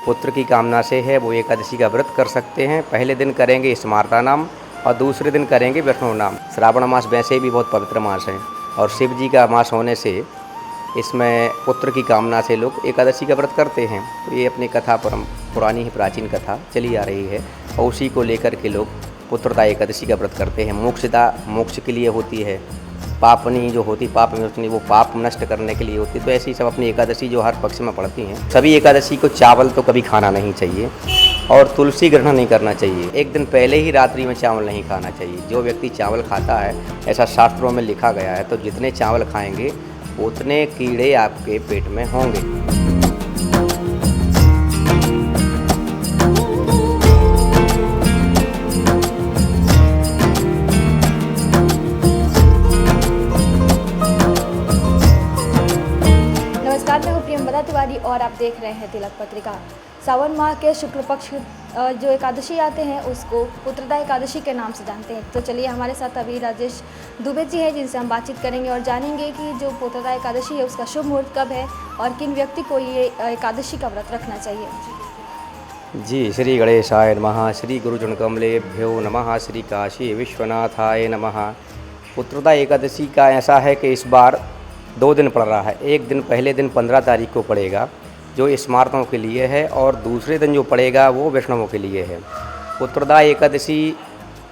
पुत्र की कामना से है वो एकादशी का व्रत कर सकते हैं। पहले दिन करेंगे स्मार्ता नाम और दूसरे दिन करेंगे वैष्णव नाम। श्रावण मास वैसे भी बहुत पवित्र मास है और शिव जी का मास होने से इसमें पुत्र की कामना से लोग एकादशी का व्रत करते हैं। तो ये अपनी कथा पुरानी ही प्राचीन कथा चली आ रही है और उसी को लेकर के लोग पुत्रदा एकादशी का व्रत करते हैं। मोक्षदा मोक्ष के लिए होती है, पापनी जो होती पाप विमोचनी वो पाप नष्ट करने के लिए होती है। तो ऐसी सब अपनी एकादशी जो हर पक्ष में पड़ती हैं। सभी एकादशी को चावल तो कभी खाना नहीं चाहिए और तुलसी ग्रहण नहीं करना चाहिए। एक दिन पहले ही रात्रि में चावल नहीं खाना चाहिए। जो व्यक्ति चावल खाता है, ऐसा शास्त्रों में लिखा गया है, तो जितने चावल खाएंगे उतने कीड़े आपके पेट में होंगे। नमस्कार, मैं हूँ प्रियंवदा तिवारी और आप देख रहे हैं तिलक पत्रिका। सावन माह के शुक्ल पक्ष जो एकादशी आते हैं उसको पुत्रदा एकादशी के नाम से जानते हैं। तो चलिए, हमारे साथ अभी राजेश दुबे जी हैं जिनसे हम बातचत करेंगे और जानेंगे कि जो पुत्रदा एकादशी है उसका शुभ मुहूर्त कब है और किन व्यक्ति को ये एकादशी का व्रत रखना चाहिए। जी, श्री गणेशाय नमः, श्री गुरुजन कमलेभ्यो नमः, श्री काशी विश्वनाथाय नमः। पुत्रदा एकादशी का ऐसा है कि इस बार 2 दिन पड़ रहा है। एक दिन पहले दिन 15 तारीख को पड़ेगा जो स्मार्तों के लिए है और दूसरे दिन जो पड़ेगा वो वैष्णवों के लिए है। पुत्रदा एकादशी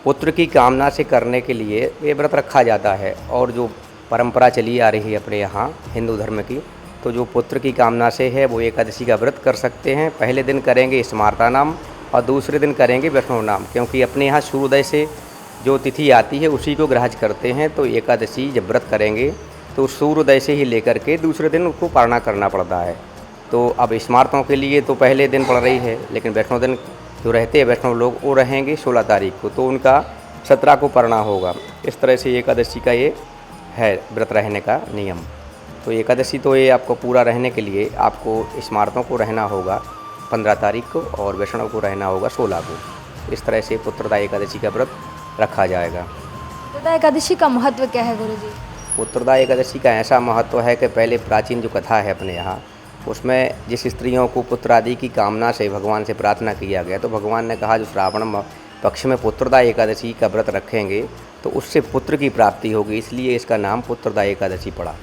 पुत्र की कामना से करने के लिए ये व्रत रखा जाता है और जो परंपरा चली आ रही है अपने यहाँ हिंदू धर्म की, तो जो पुत्र की कामना से है वो एकादशी का व्रत कर सकते हैं। पहले दिन करेंगे स्मार्ता नाम और दूसरे दिन करेंगे वैष्णव नाम, क्योंकि अपने यहाँ सूर्योदय से जो तिथि आती है उसी को ग्राह्य करते हैं। तो एकादशी जब व्रत करेंगे तो सूर्योदय से ही लेकर के दूसरे दिन उसको पारणा करना पड़ता है। तो अब स्मार्तों के लिए तो पहले दिन पड़ रही है, लेकिन वैष्णव दिन जो रहते हैं वैष्णव लोग वो रहेंगे 16 तारीख को, तो उनका 17 को पारणा होगा। इस तरह से एकादशी का ये है व्रत रहने का नियम। तो एकादशी तो ये आपको पूरा रहने के लिए आपको स्मार्तों को रहना होगा 15 तारीख को और वैष्णव को रहना होगा 16 को। इस तरह से पुत्रदा एकादशी का व्रत रखा जाएगा। पुत्रदा एकादशी का महत्व क्या है गुरु जी? पुत्रदा एकादशी का ऐसा महत्व है कि पहले प्राचीन जो कथा है अपने यहाँ, उसमें जिस स्त्रियों को पुत्र आदि की कामना से भगवान से प्रार्थना किया गया, तो भगवान ने कहा जो श्रावण पक्ष में पुत्रदा एकादशी का व्रत रखेंगे तो उससे पुत्र की प्राप्ति होगी, इसलिए इसका नाम पुत्रदा एकादशी पड़ा।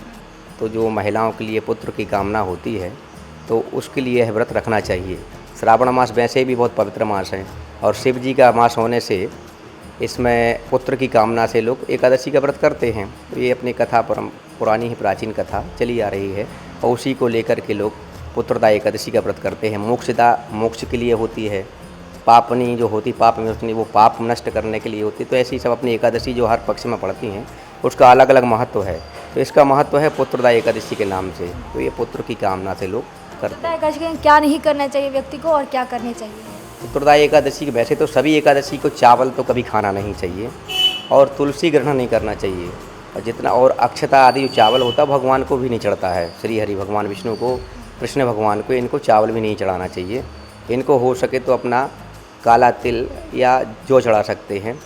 तो जो महिलाओं के लिए पुत्र की कामना होती है तो उसके लिए यह व्रत रखना चाहिए। श्रावण मास वैसे भी बहुत पवित्र मास है और शिव जी का मास होने से इसमें पुत्र की कामना से लोग एकादशी का व्रत करते हैं। तो ये अपनी कथा पुरानी ही प्राचीन कथा चली आ रही है और उसी को लेकर के लोग पुत्रदा एकादशी का व्रत करते हैं। मोक्षदा मोक्ष के लिए होती है, पापनी जो होती पाप विमोचनी वो पाप नष्ट करने के लिए होती है। तो ऐसी सब अपनी एकादशी जो हर पक्ष में पड़ती हैं उसका अलग अलग महत्व है। तो इसका महत्व है पुत्रदा एकादशी के नाम से। तो ये पुत्र की कामना से लोग करते हैं। पुत्रदा एकादशी में क्या नहीं करना चाहिए व्यक्ति को और क्या करनी चाहिए? पुत्रदा एकादशी वैसे तो सभी एकादशी को चावल तो कभी खाना नहीं चाहिए और तुलसी ग्रहण नहीं करना चाहिए और जितना और अक्षता आदि जो चावल होता है भगवान को भी नहीं चढ़ता है। श्री हरि भगवान विष्णु को, कृष्ण भगवान को इनको चावल भी नहीं चढ़ाना चाहिए। इनको हो सके तो अपना काला तिल या जो चढ़ा सकते हैं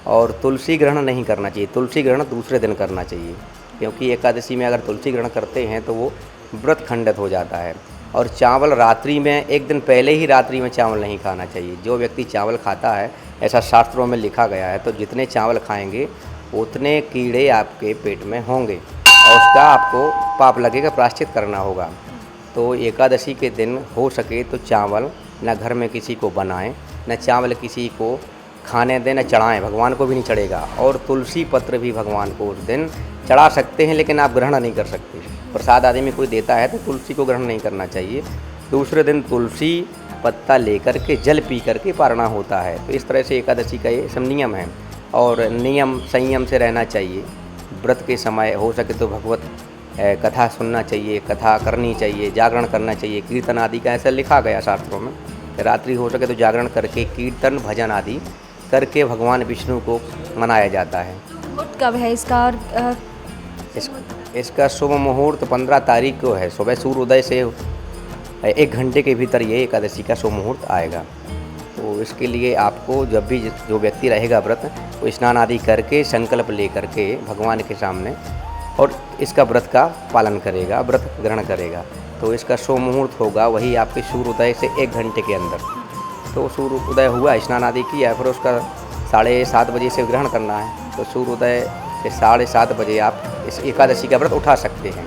और तुलसी ग्रहण नहीं करना चाहिए। तुलसी ग्रहण दूसरे दिन करना चाहिए, क्योंकि एकादशी में अगर तुलसी ग्रहण करते हैं तो वो व्रत खंडित हो जाता है। और चावल रात्रि में एक दिन पहले ही रात्रि में चावल नहीं खाना चाहिए। जो व्यक्ति चावल खाता है, ऐसा शास्त्रों में लिखा गया है, तो जितने चावल खाएंगे उतने कीड़े आपके पेट में होंगे और उसका आपको पाप लगेगा, प्रायश्चित करना होगा। तो एकादशी के दिन हो सके तो चावल न घर में किसी को बनाएं, न चावल किसी को खाने दें, न चढ़ाएं, भगवान को भी नहीं चढ़ेगा। और तुलसी पत्र भी भगवान को उस दिन चढ़ा सकते हैं, लेकिन आप ग्रहण नहीं कर सकते। प्रसाद आदि में कोई देता है तो तुलसी को ग्रहण नहीं करना चाहिए। दूसरे दिन तुलसी पत्ता लेकर के जल पी करके पारणा होता है। तो इस तरह से एकादशी का ये सब नियम है और नियम संयम से रहना चाहिए। व्रत के समय हो सके तो भगवत कथा सुनना चाहिए, कथा करनी चाहिए, जागरण करना चाहिए, कीर्तन आदि का ऐसा लिखा गया शास्त्रों में। रात्रि हो सके तो जागरण करके कीर्तन भजन आदि करके भगवान विष्णु को मनाया जाता है। मुहूर्त कब है इसका? और इसका शुभ मुहूर्त 15 तारीख को है। सुबह सूर्योदय से 1 घंटे के भीतर ये एकादशी का शुभ मुहूर्त आएगा। तो इसके लिए आपको जब भी जो व्यक्ति रहेगा व्रत, वो स्नान आदि करके संकल्प ले करके भगवान के सामने और इसका व्रत का पालन करेगा, व्रत ग्रहण करेगा। तो इसका शुभ मुहूर्त होगा वही आपके सूर्योदय से 1 घंटे के अंदर। तो सूर्योदय हुआ, स्नान आदि किया, फिर उसका 7:30 बजे से ग्रहण करना है। तो सूर्योदय से 7:30 बजे आप इस एकादशी का व्रत उठा सकते हैं।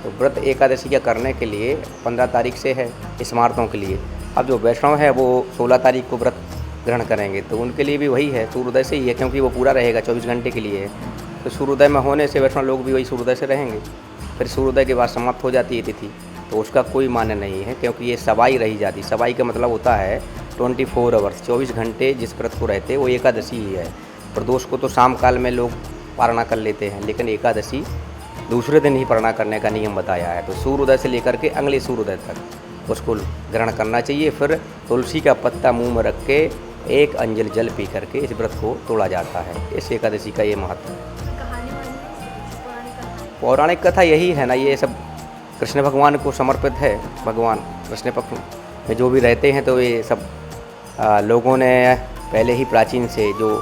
तो व्रत एकादशी का करने के लिए 15 तारीख से है स्मार्तों के लिए। अब जो वैष्णव है वो 16 तारीख को व्रत ग्रहण करेंगे, तो उनके लिए भी वही है, सूर्योदय से ही है, क्योंकि वो पूरा रहेगा 24 घंटे के लिए है। तो सूर्योदय में होने से वैष्णव लोग भी वही सूर्योदय से रहेंगे। फिर सूर्योदय के बाद समाप्त हो जाती है तिथि, तो उसका कोई मान्य नहीं है, क्योंकि ये सवाई रही जाती। सवाई का मतलब होता है 24 आवर्स, 24 घंटे जिस व्रत को रहते वो एकादशी ही है। प्रदोष को तो शाम काल में लोग पारणा कर लेते हैं, लेकिन एकादशी दूसरे दिन ही पारणा करने का नियम बताया है। तो सूर्योदय से लेकर के अगले सूर्योदय तक उसको ग्रहण करना चाहिए। फिर तुलसी का पत्ता मुंह में रख के 1 अंजलि जल पी करके इस व्रत को तोड़ा जाता है। इस एकादशी का ये महत्व है। पौराणिक कथा यही है ना, ये सब कृष्ण भगवान को समर्पित है। भगवान कृष्ण पक्ष में जो भी रहते हैं, तो ये सब लोगों ने पहले ही प्राचीन से जो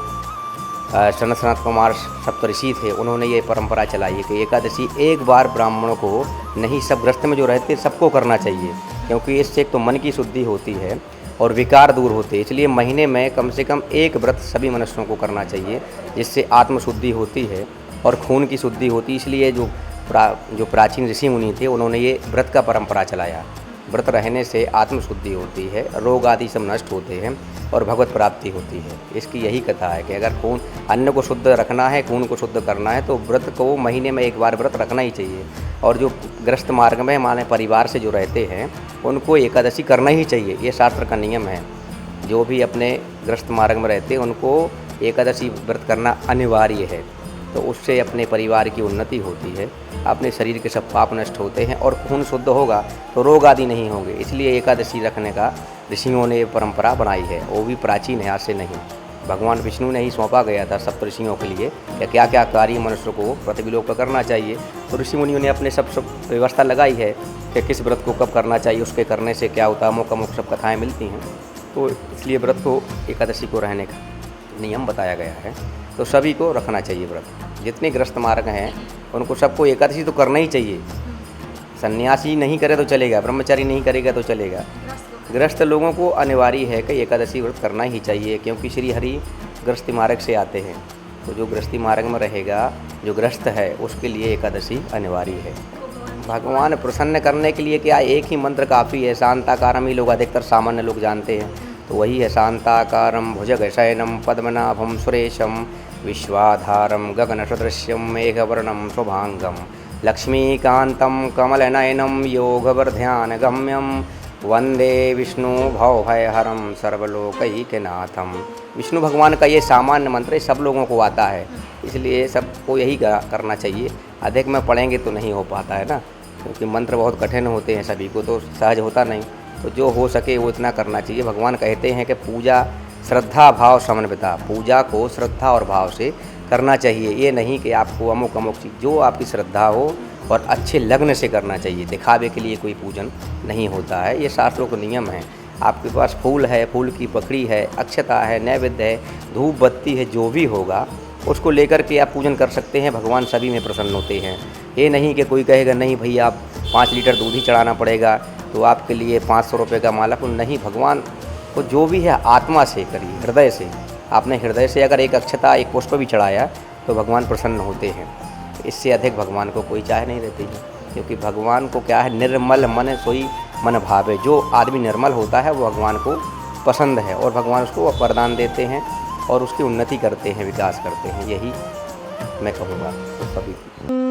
सनत कुमार सप्तऋषि थे, उन्होंने ये परंपरा चलाई है कि एकादशी एक बार ब्राह्मणों को नहीं, सब गृहस्थ में जो रहते सबको करना चाहिए, क्योंकि इससे एक तो मन की शुद्धि होती है और विकार दूर होते हैं। इसलिए महीने में कम से कम 1 व्रत सभी मनुष्यों को करना चाहिए, जिससे आत्मशुद्धि होती है और खून की शुद्धि होती है। इसलिए जो प्राचीन ऋषि मुनि थे, उन्होंने ये व्रत का परंपरा चलाया। व्रत रहने से आत्मशुद्धि होती है, रोग आदि सब नष्ट होते हैं और भगवत प्राप्ति होती है। इसकी यही कथा है कि अगर खून, अन्न को शुद्ध रखना है, खून को शुद्ध करना है, तो व्रत को महीने में 1 बार व्रत रखना ही चाहिए। और जो गृहस्थ मार्ग में माने परिवार से जो रहते हैं, उनको एकादशी करना ही चाहिए, ये शास्त्र का नियम है। जो भी अपने गृहस्थ मार्ग में रहते हैं उनको एकादशी व्रत करना अनिवार्य है। तो उससे अपने परिवार की उन्नति होती है, अपने शरीर के सब पाप नष्ट होते हैं और खून शुद्ध होगा तो रोग आदि नहीं होंगे। इसलिए एकादशी रखने का ऋषियों ने परंपरा बनाई है, वो भी प्राचीन है, आज से नहीं। भगवान विष्णु ने ही सौंपा गया था सप्त ऋषियों के लिए कि क्या क्या कार्य मनुष्य को पृथ्वी लोक पर करना चाहिए। तो ऋषि मुनियों ने अपने सब व्यवस्था लगाई है कि किस व्रत को कब करना चाहिए, उसके करने से क्या होता है, अमुक अमुक सब कथाएँ मिलती हैं। तो इसलिए व्रत को, एकादशी को रहने का नियम बताया गया है। तो सभी को रखना चाहिए व्रत, जितने गृहस्थ मार्ग हैं उनको सबको एकादशी तो करना ही चाहिए। सन्यासी नहीं करे तो चलेगा, ब्रह्मचारी नहीं करेगा तो चलेगा, गृहस्थ लोगों को अनिवार्य है कि एकादशी व्रत करना ही चाहिए, क्योंकि श्री हरि गृहस्थी मार्ग से आते हैं। तो जो गृहस्थी मार्ग में रहेगा, जो गृहस्थ है, उसके लिए एकादशी अनिवार्य है। भगवान प्रसन्न करने के लिए क्या एक ही मंत्र काफ़ी है, शांताकारम ही लोग अधिकतर सामान्य लोग जानते हैं। तो वही है, शांताकारम भुजगशयनम पद्मनाभम सुरेशम विश्वाधारम गगनसदृश्यम मेघवर्णम शुभांगम लक्ष्मीकांतं कमलनयनं योगवर्ध्यानगम्यं वंदे विष्णु भवभयहरं सर्वलोकैकनाथम। विष्णु भगवान का ये सामान्य मंत्र सब लोगों को आता है, इसलिए सबको यही करना चाहिए। अधिक में पढ़ेंगे तो नहीं हो पाता है ना, क्योंकि मंत्र बहुत कठिन होते हैं, सभी को तो सहज होता नहीं। तो जो हो सके वो इतना करना चाहिए। भगवान कहते हैं कि पूजा श्रद्धा भाव समन्विता, पूजा को श्रद्धा और भाव से करना चाहिए। ये नहीं कि आपको अमुक अमुक चीज़, जो आपकी श्रद्धा हो और अच्छे लग्न से करना चाहिए। दिखावे के लिए कोई पूजन नहीं होता है, ये शास्त्रों का नियम है। आपके पास फूल है, फूल की पकड़ी है, अक्षता है, नैवेद्य है, धूप बत्ती है, जो भी होगा उसको लेकर के आप पूजन कर सकते हैं। भगवान सभी में प्रसन्न होते हैं। ये नहीं कि कोई कहेगा नहीं भैया आप 5 लीटर दूध ही चढ़ाना पड़ेगा तो आपके लिए 500 रुपये का माला, नहीं। भगवान को जो भी है आत्मा से करिए, हृदय से। आपने हृदय से अगर एक अक्षता, एक पुष्प भी चढ़ाया तो भगवान प्रसन्न होते हैं। इससे अधिक भगवान को कोई चाह नहीं रहती है, क्योंकि भगवान को क्या है, निर्मल मन सोई मन भावे। जो आदमी निर्मल होता है वो भगवान को पसंद है और भगवान उसको वरदान देते हैं और उसकी उन्नति करते हैं, विकास करते हैं। यही मैं कहूँगा तो सभी।